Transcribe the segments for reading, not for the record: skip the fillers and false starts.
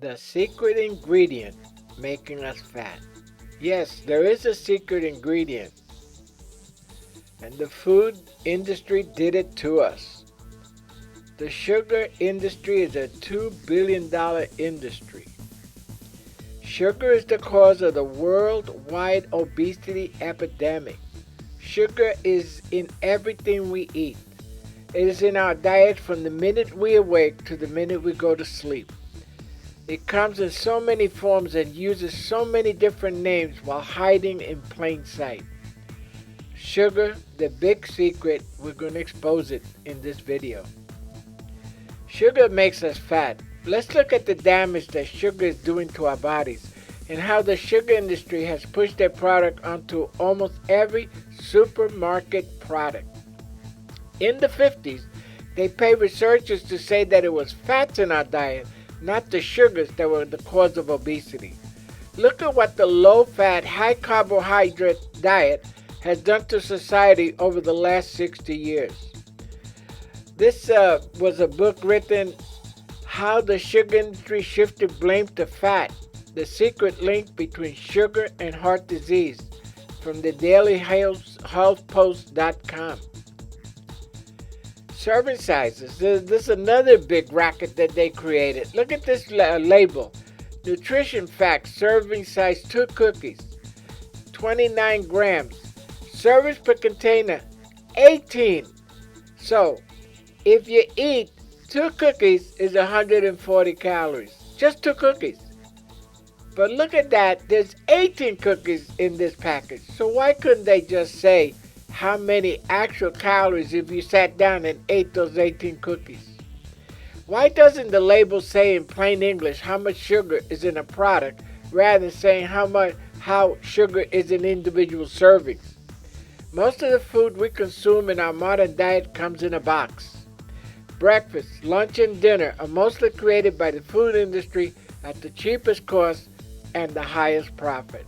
The secret ingredient making us fat. Yes, there is a secret ingredient, and the food industry did it to us. The sugar industry is a $2 billion industry. Sugar is the cause of the worldwide obesity epidemic. Sugar is in everything we eat. It is in our diet from the minute we awake to the minute we go to sleep. It comes in so many forms and uses so many different names while hiding in plain sight. Sugar, the big secret, we're going to expose it in this video. Sugar makes us fat. Let's look at the damage that sugar is doing to our bodies and how the sugar industry has pushed their product onto almost every supermarket product. In the 50s, they paid researchers to say that it was fats in our diet, not the sugars, that were the cause of obesity. Look at what the low-fat, high-carbohydrate diet has done to society over the last 60 years. This was a book written, How the Sugar Industry Shifted Blame to Fat, the Secret Link Between Sugar and Heart Disease, from the dailyhealthpost.com. Serving sizes. This is another big racket that they created. Look at this label. Nutrition facts, serving size 2 cookies, 29 grams. Servings per container, 18. So, if you eat 2 cookies, is 140 calories. Just 2 cookies. But look at that, there's 18 cookies in this package. So why couldn't they just say how many actual calories if you sat down and ate those 18 cookies? Why doesn't the label say in plain English how much sugar is in a product rather than saying how sugar is in individual servings? Most of the food we consume in our modern diet comes in a box. Breakfast, lunch, and dinner are mostly created by the food industry at the cheapest cost and the highest profit.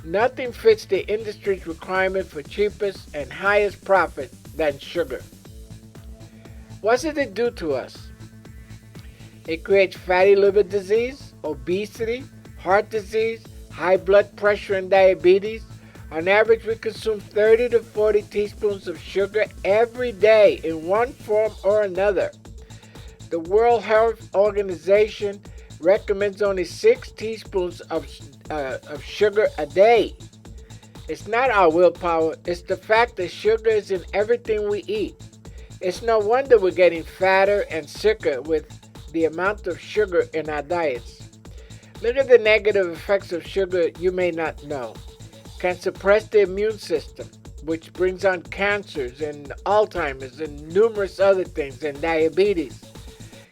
Nothing fits the industry's requirement for cheapest and highest profit than sugar. What does it do to us? It creates fatty liver disease, obesity, heart disease, high blood pressure, and diabetes. On average, we consume 30 to 40 teaspoons of sugar every day in one form or another. The World Health Organization recommends only 6 teaspoons of sugar a day. It's not our willpower, it's the fact that sugar is in everything we eat. It's no wonder we're getting fatter and sicker with the amount of sugar in our diets. Look at the negative effects of sugar you may not know. Can suppress the immune system, which brings on cancers and Alzheimer's and numerous other things, and diabetes.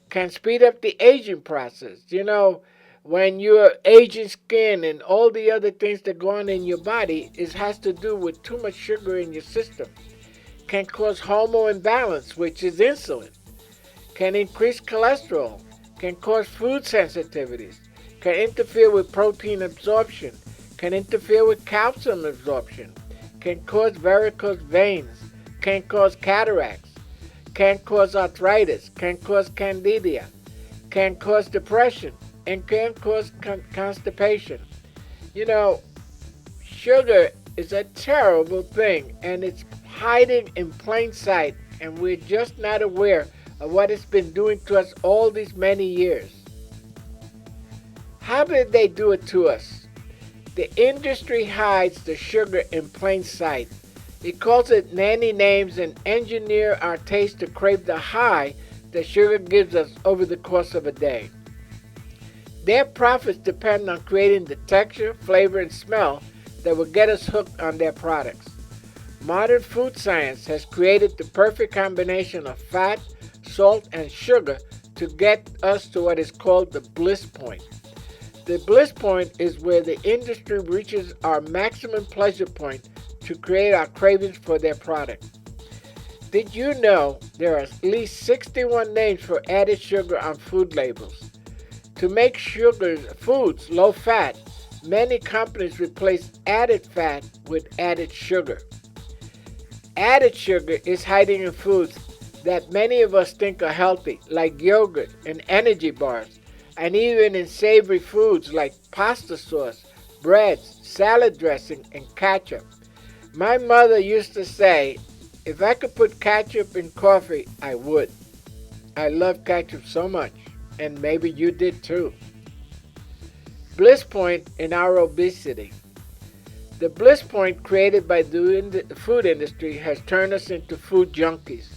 Can speed up the aging process. You know, when you're aging skin and all the other things that go on in your body, it has to do with too much sugar in your system. Can cause hormone imbalance, which is insulin. Can increase cholesterol. Can cause food sensitivities. Can interfere with protein absorption. Can interfere with calcium absorption, can cause varicose veins, can cause cataracts, can cause arthritis, can cause candida, can cause depression, and can cause constipation. You know, sugar is a terrible thing, and it's hiding in plain sight, and we're just not aware of what it's been doing to us all these many years. How did they do it to us? The industry hides the sugar in plain sight. It calls it many names and engineers our taste to crave the high that sugar gives us over the course of a day. Their profits depend on creating the texture, flavor, and smell that will get us hooked on their products. Modern food science has created the perfect combination of fat, salt, and sugar to get us to what is called the bliss point. The bliss point is where the industry reaches our maximum pleasure point to create our cravings for their product. Did you know there are at least 61 names for added sugar on food labels? To make foods low fat, many companies replace added fat with added sugar. Added sugar is hiding in foods that many of us think are healthy, like yogurt and energy bars. and even in savory foods like pasta sauce, breads, salad dressing, and ketchup. My mother used to say, if I could put ketchup in coffee, I would. I love ketchup so much, and maybe you did too. Bliss point in our obesity. The bliss point created by the food industry has turned us into food junkies.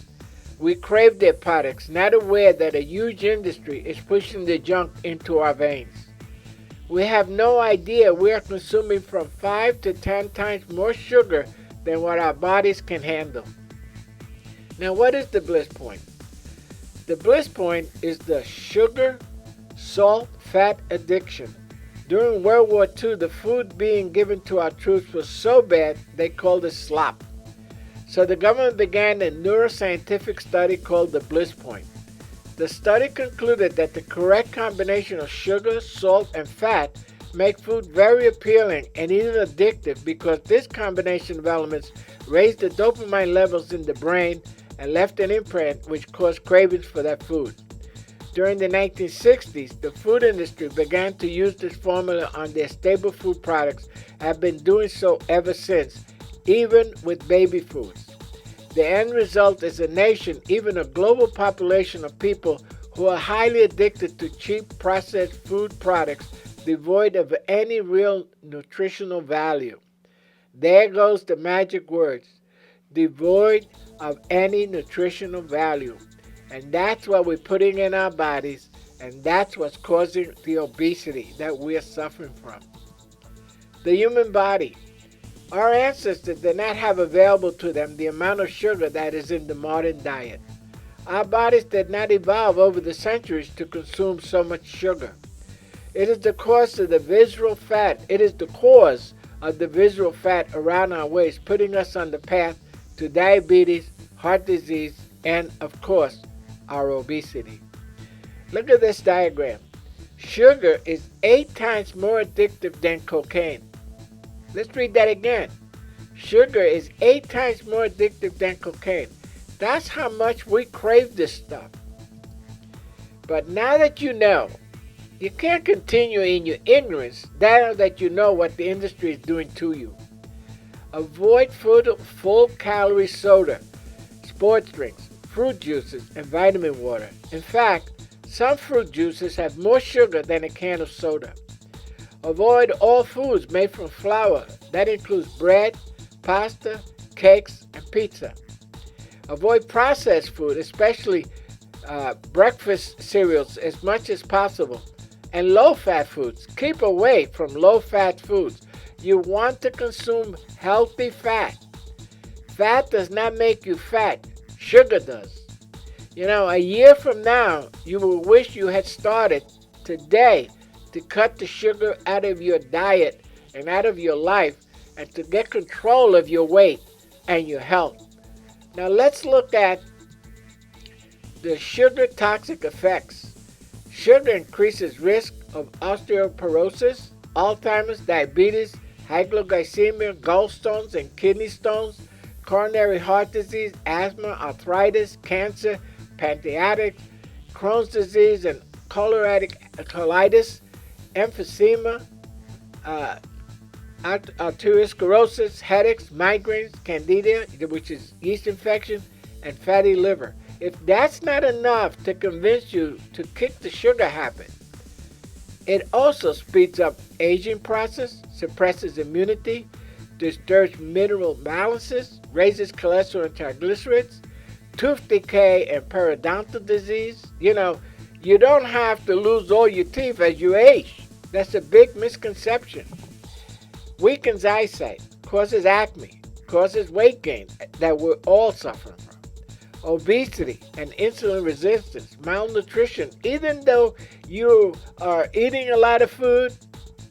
We crave their products, not aware that a huge industry is pushing the junk into our veins. We have no idea we are consuming from 5 to 10 times more sugar than what our bodies can handle. Now, what is the bliss point? The bliss point is the sugar, salt, fat addiction. During World War II, the food being given to our troops was so bad they called it slop. So the government began a neuroscientific study called the bliss point. The study concluded that the correct combination of sugar, salt, and fat make food very appealing and even addictive because this combination of elements raised the dopamine levels in the brain and left an imprint which caused cravings for that food. During the 1960s, the food industry began to use this formula on their staple food products and have been doing so ever since, even with baby foods. The end result is a nation, even a global population of people who are highly addicted to cheap processed food products devoid of any real nutritional value. There goes the magic words, devoid of any nutritional value. And that's what we're putting in our bodies, and that's what's causing the obesity that we are suffering from. The human body. Our ancestors did not have available to them the amount of sugar that is in the modern diet. Our bodies did not evolve over the centuries to consume so much sugar. It is the cause of the visceral fat. It is the cause of the visceral fat around our waist, putting us on the path to diabetes, heart disease, and of course, our obesity. Look at this diagram. Sugar is 8 times more addictive than cocaine. Let's read that again. Sugar is 8 times more addictive than cocaine. That's how much we crave this stuff. But now that you know, you can't continue in your ignorance now that you know what the industry is doing to you. Avoid full-calorie soda, sports drinks, fruit juices, and vitamin water. In fact, some fruit juices have more sugar than a can of soda. Avoid all foods made from flour. That includes bread, pasta, cakes, and pizza. Avoid processed food, especially breakfast cereals, as much as possible. And low-fat foods. Keep away from low-fat foods. You want to consume healthy fat. Fat does not make you fat. Sugar does. You know, a year from now, you will wish you had started today to cut the sugar out of your diet and out of your life and to get control of your weight and your health. Now let's look at the sugar toxic effects. Sugar increases risk of osteoporosis, Alzheimer's, diabetes, hypoglycemia, gallstones and kidney stones, coronary heart disease, asthma, arthritis, cancer, pancreatic, Crohn's disease, and colitis, emphysema, arteriosclerosis, headaches, migraines, candida, which is yeast infection, and fatty liver. If that's not enough to convince you to kick the sugar habit, it also speeds up aging process, suppresses immunity, disturbs mineral balances, raises cholesterol and triglycerides, tooth decay and periodontal disease. You know, you don't have to lose all your teeth as you age. That's a big misconception. Weakens eyesight, causes acne, causes weight gain that we're all suffering from. Obesity and insulin resistance, malnutrition. Even though you are eating a lot of food,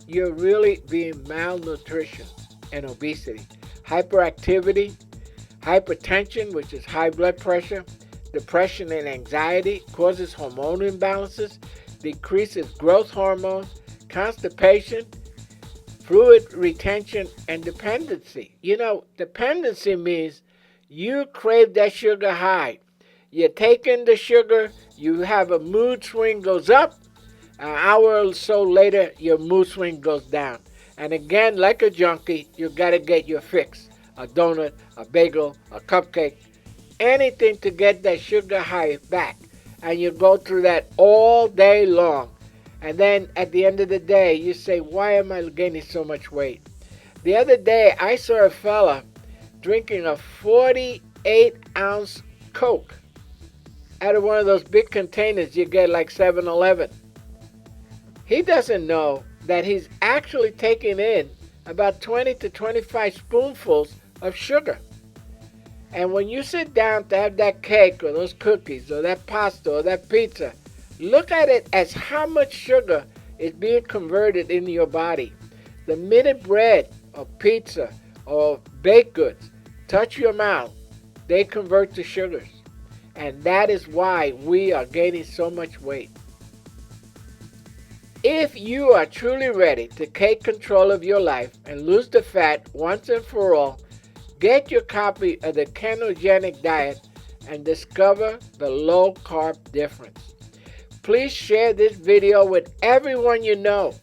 you're really being malnutrition and obesity. Hyperactivity, hypertension, which is high blood pressure, depression and anxiety, causes hormone imbalances, decreases growth hormone, constipation, fluid retention, and dependency. You know, dependency means you crave that sugar high. You're taking the sugar, you have a mood swing goes up, An hour or so later, your mood swing goes down. And again, like a junkie, you got to get your fix. A donut, a bagel, a cupcake, anything to get that sugar high back. And you go through that all day long. And then at the end of the day, you say, why am I gaining so much weight? The other day, I saw a fella drinking a 48-ounce Coke out of one of those big containers you get like 7-Eleven. He doesn't know that he's actually taking in about 20 to 25 spoonfuls of sugar. And when you sit down to have that cake or those cookies or that pasta or that pizza, look at it as how much sugar is being converted into your body. The minute bread or pizza or baked goods touch your mouth, they convert to sugars. And that is why we are gaining so much weight. If you are truly ready to take control of your life and lose the fat once and for all, get your copy of the ketogenic diet and discover the low carb difference. Please share this video with everyone you know.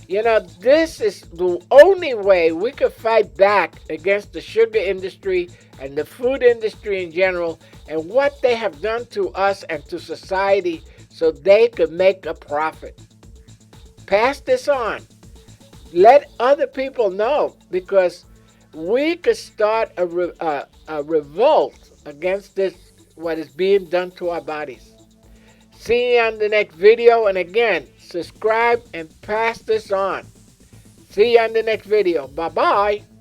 You know, this is the only way we can fight back against the sugar industry and the food industry in general and what they have done to us and to society so they could make a profit. Pass this on. Let other people know, because we could start a revolt against this, what is being done to our bodies. See you on the next video, and again, subscribe and pass this on. See you on the next video. Bye-bye.